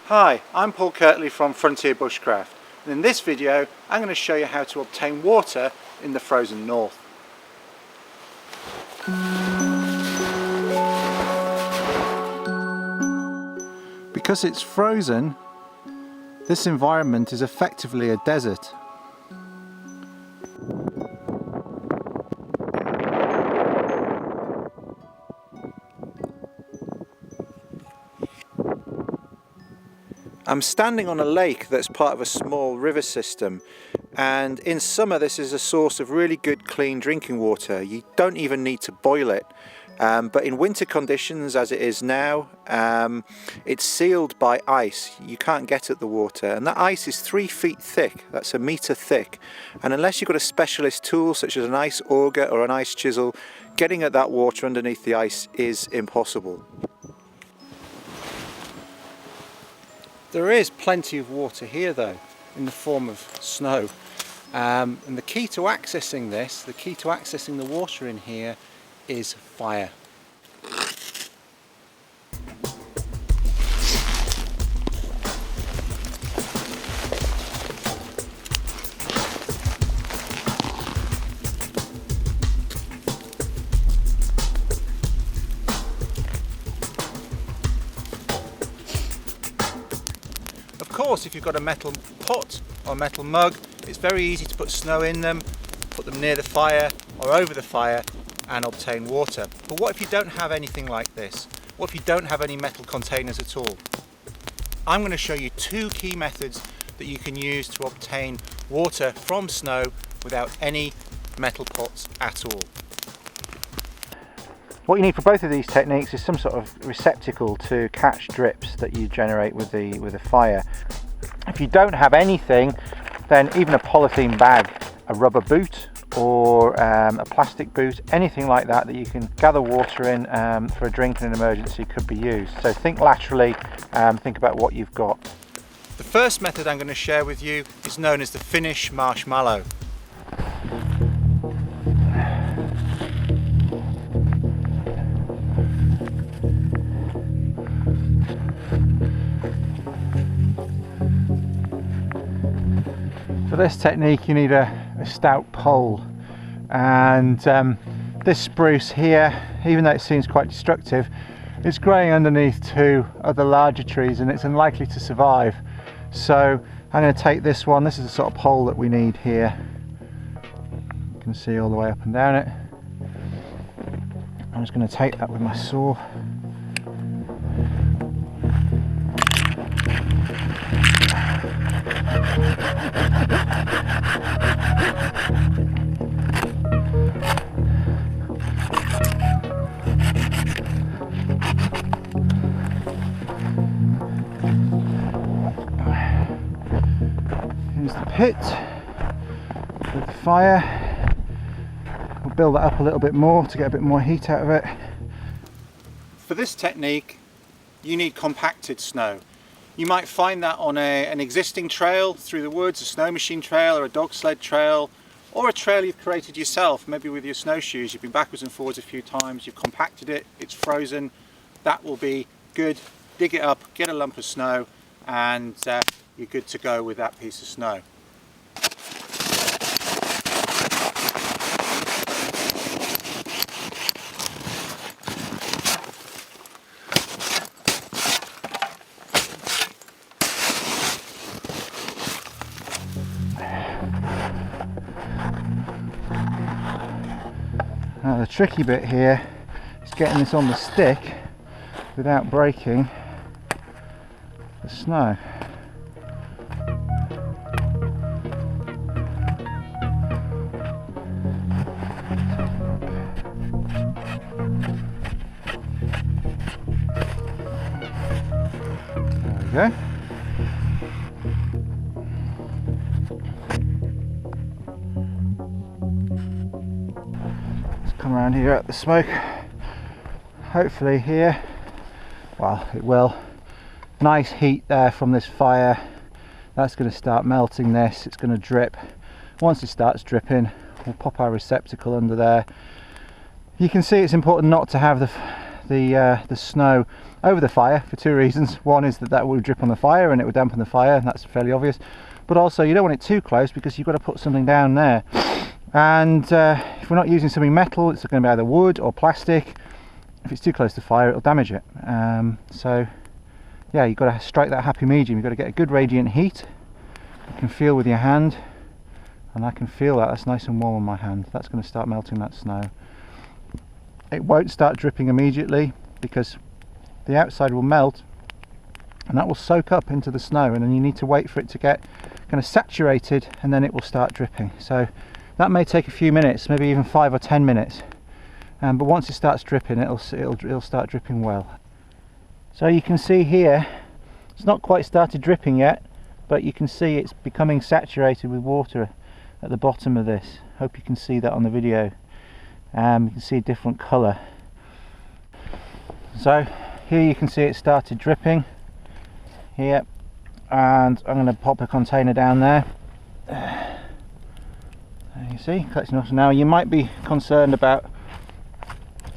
Hi, I'm Kirtley from Frontier Bushcraft, and in this video I'm going to show you how to obtain water in the frozen north. Because it's frozen, this environment is effectively a desert. I'm standing on a lake that's part of a small river system, and in summer this is a source of really good clean drinking water. You don't even need to boil it, but in winter conditions as it is now, it's sealed by ice. You can't get at the water, and that ice is 3 feet thick. That's a metre thick, and unless you've got a specialist tool such as an ice auger or an ice chisel, getting at that water underneath the ice is impossible. There is plenty of water here though, in the form of snow, and the key to accessing this, the key to accessing the water in here is fire. Of course, if you've got a metal pot or a metal mug, it's very easy to put snow in them, put them near the fire or over the fire and obtain water. But what if you don't have anything like this? What if you don't have any metal containers at all? I'm going to show you 2 key methods that you can use to obtain water from snow without any metal pots at all. What you need for both of these techniques is some sort of receptacle to catch drips that you generate with the fire. If you don't have anything, then even a polythene bag, a rubber boot or a plastic boot, anything like that that you can gather water in for a drink in an emergency could be used. So think laterally, think about what you've got. The first method I'm going to share with you is known as the Finnish marshmallow. For this technique you need a stout pole, and this spruce here, even though it seems quite destructive, it's growing underneath 2 other larger trees and it's unlikely to survive. So I'm going to take this one. This is the sort of pole that we need here. You can see all the way up and down it. I'm just going to take that with my saw. Here's the pit with the fire. We'll build that up a little bit more to get a bit more heat out of it. For this technique you need compacted snow. You might find that on an existing trail through the woods, a snow machine trail or a dog sled trail, or a trail you've created yourself, maybe with your snowshoes. You've been backwards and forwards a few times, you've compacted it, it's frozen. That will be good. Dig it up, get a lump of snow, and you're good to go with that piece of snow. Now the tricky bit here is getting this on the stick without breaking the snow. There we go. Come around here at the smoke. Hopefully here, well, it will. Nice heat there from this fire. That's going to start melting this. It's going to drip. Once it starts dripping, we'll pop our receptacle under there. You can see it's important not to have the snow over the fire for two reasons. One is that will drip on the fire and it will dampen the fire, and that's fairly obvious. But also you don't want it too close because you've got to put something down there. And if we're not using something metal, it's going to be either wood or plastic. If it's too close to fire, it'll damage it. So yeah, you've got to strike that happy medium. You've got to get a good radiant heat. You can feel with your hand, and I can feel that. That's nice and warm on my hand. That's going to start melting that snow. It won't start dripping immediately because the outside will melt and that will soak up into the snow, and then you need to wait for it to get kind of saturated, and then it will start dripping. So that may take a few minutes, maybe even 5 or 10 minutes. But once it starts dripping, it'll start dripping well. So you can see here, it's not quite started dripping yet, but you can see it's becoming saturated with water at the bottom of this. Hope you can see that on the video. You can see a different colour. So here you can see it started dripping here, and I'm going to pop a container down there. There you see, collecting off. Now you might be concerned about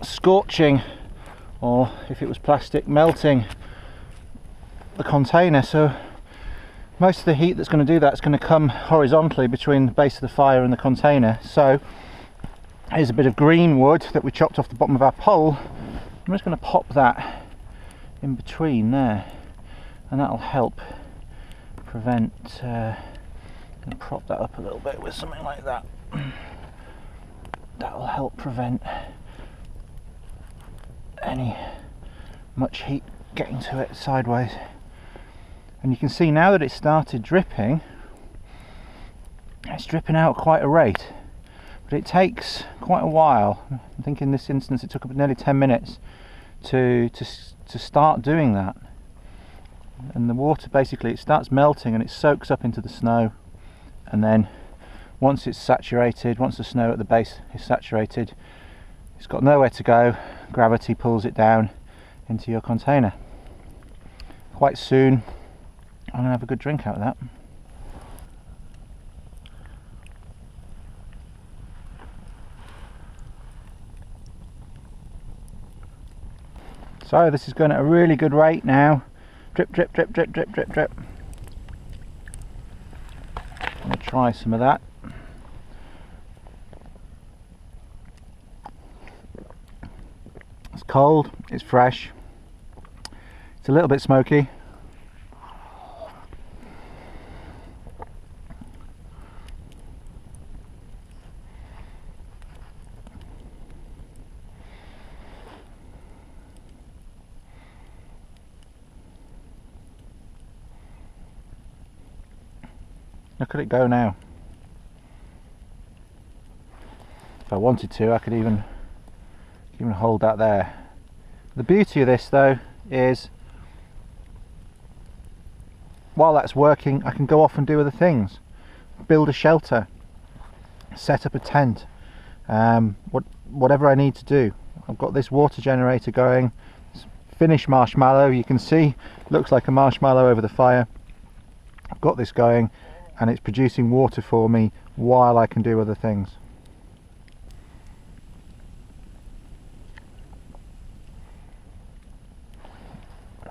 scorching, or if it was plastic, melting the container. So most of the heat that's going to do that is going to come horizontally between the base of the fire and the container. So here's a bit of green wood that we chopped off the bottom of our pole. I'm just going to pop that in between there, and that'll help prevent I'm going to prop that up a little bit with something like that. That will help prevent much heat getting to it sideways. And you can see now that it started dripping, it's dripping out at quite a rate, but it takes quite a while. I think in this instance it took up nearly 10 minutes to start doing that. And the water, basically, it starts melting and it soaks up into the snow, and then once it's saturated, once the snow at the base is saturated, it's got nowhere to go. Gravity pulls it down into your container. Quite soon I'm going to have a good drink out of that. So this is going at a really good rate now. Drip, drip, drip, drip, drip, drip, drip. I'm going to try some of that. It's cold, it's fresh, it's a little bit smoky. Look at it go now. If I wanted to, I could even hold that there. The beauty of this though is, while that's working, I can go off and do other things. Build a shelter, set up a tent, whatever I need to do. I've got this water generator going. It's Finnish marshmallow, you can see, looks like a marshmallow over the fire. I've got this going and it's producing water for me while I can do other things.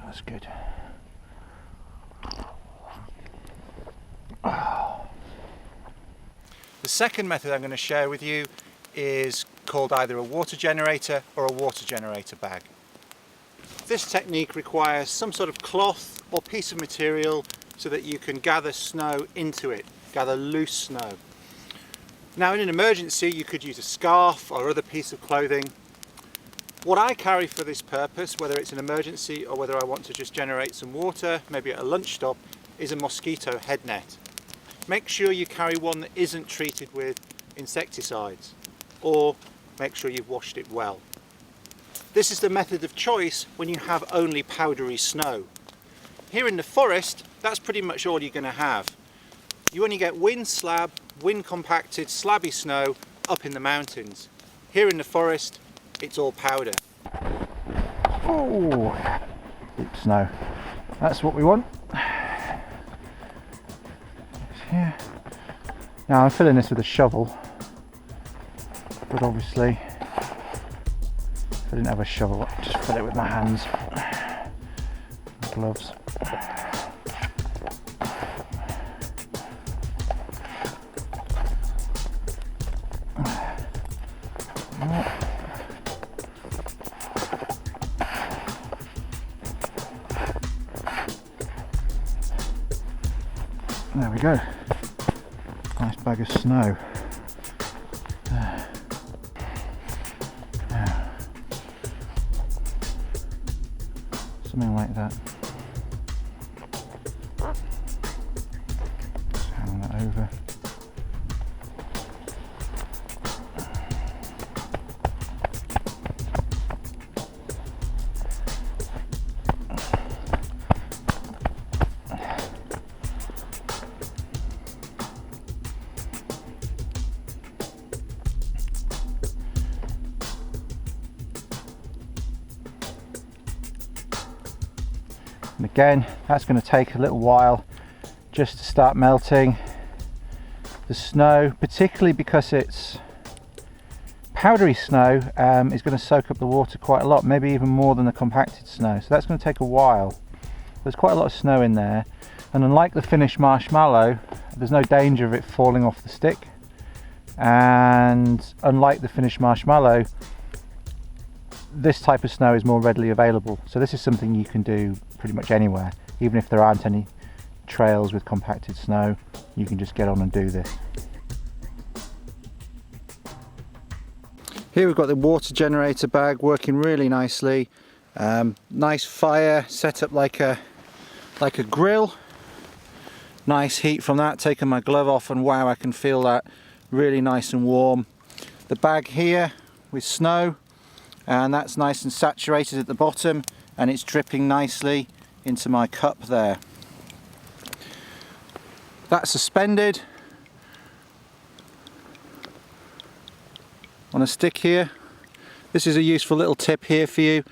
That's good. The second method I'm going to share with you is called either a water generator or a water generator bag. This technique requires some sort of cloth or piece of material so that you can gather snow into it, gather loose snow. Now in an emergency you could use a scarf or other piece of clothing. What I carry for this purpose, whether it's an emergency or whether I want to just generate some water, maybe at a lunch stop, is a mosquito head net. Make sure you carry one that isn't treated with insecticides, or make sure you've washed it well. This is the method of choice when you have only powdery snow. Here in the forest, that's pretty much all you're going to have. You only get wind compacted, slabby snow up in the mountains. Here in the forest, it's all powder. Oh, deep snow. That's what we want. Yeah. Now I'm filling this with a shovel, but obviously If I didn't have a shovel, I'd just fill it with my hands. Gloves. There we go. Nice bag of snow. Something like that. Just hand that over. And again, that's going to take a little while just to start melting. The snow, particularly because it's powdery snow, is going to soak up the water quite a lot, maybe even more than the compacted snow. So that's going to take a while. There's quite a lot of snow in there, and unlike the Finnish marshmallow, there's no danger of it falling off the stick. And unlike the Finnish marshmallow, this type of snow is more readily available. So this is something you can do pretty much anywhere. Even if there aren't any trails with compacted snow, you can just get on and do this. Here we've got the water generator bag working really nicely. Nice fire set up like a grill. Nice heat from that. Taking my glove off, and wow, I can feel that really nice and warm. The bag here with snow, and that's nice and saturated at the bottom, and it's dripping nicely into my cup there. That's suspended on a stick here. This is a useful little tip here for you.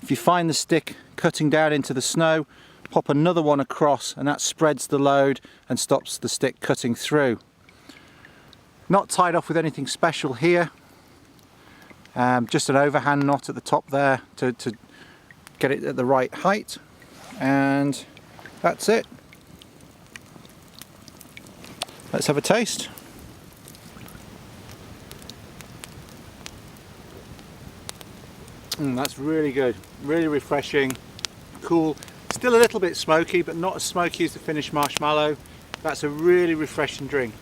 If you find the stick cutting down into the snow, pop another one across, and that spreads the load and stops the stick cutting through. Not tied off with anything special here. Just an overhand knot at the top there to get it at the right height, and that's it. Let's have a taste. That's really good, really refreshing, cool. Still a little bit smoky, but not as smoky as the Finnish marshmallow. That's a really refreshing drink.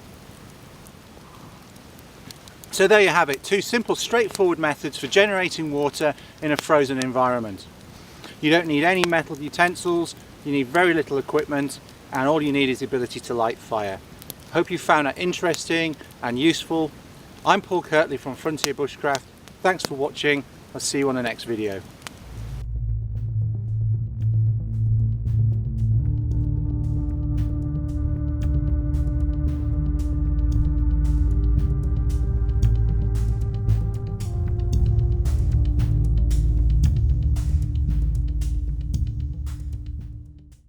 So there you have it, two simple, straightforward methods for generating water in a frozen environment. You don't need any metal utensils, you need very little equipment, and all you need is the ability to light fire. Hope you found that interesting and useful. I'm Kirtley from Frontier Bushcraft. Thanks for watching. I'll see you on the next video.